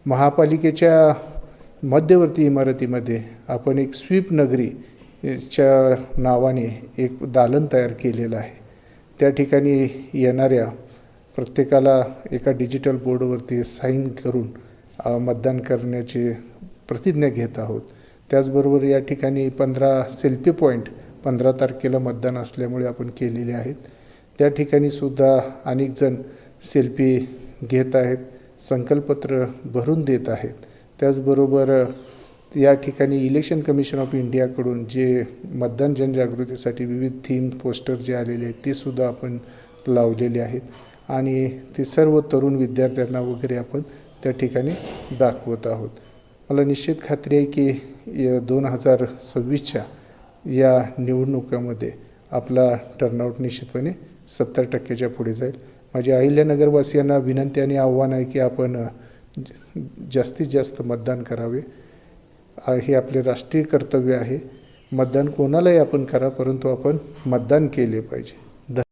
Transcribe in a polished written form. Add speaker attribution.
Speaker 1: महापालिकेच्या मध्यवर्ती इमारतीमध्ये आपण एक स्वीप नगरी च्या नावाने एक दालन तयार केलेलं आहे. त्या ठिकाणी येणाऱ्या प्रत्येकाला एका डिजिटल बोर्डवरती साईन करून मतदान करण्याची प्रतिज्ञा घेत आहोत. त्याचबरोबर या ठिकाणी 15 सेल्फी पॉईंट 15 तारखेला मतदान असल्यामुळे आपण केलेले आहेत. त्या ठिकाणी सुद्धा अनेक जण सेल्फी घेत आहेत, संकल्पपत्र भरून देत आहेत. त्याचबरोबर या ठिकाणी इलेक्शन कमिशन ऑफ इंडियाकडून जे मतदान जनजागृतीसाठी विविध थीम पोस्टर जे आलेले आहेत ते सुद्धा आपण लावलेले आहेत आणि ते सर्व तरुण विद्यार्थ्यांना वगैरे आपण त्या ठिकाणी दाखवत आहोत. मला निश्चित खात्री आहे की 2026च्या या निवडणुकामध्ये आपला टर्नआउट निश्चितपणे 70% पुढे जाईल. माझ्या अहिल्यानगरवासियांना विनंती आणि आव्हान आहे की आपण जास्तीत जास्त मतदान करावे. हे आपले राष्ट्रीय कर्तव्य आहे. मतदान कोणालाही आपण करा, परंतु आपण मतदान केले पाहिजे.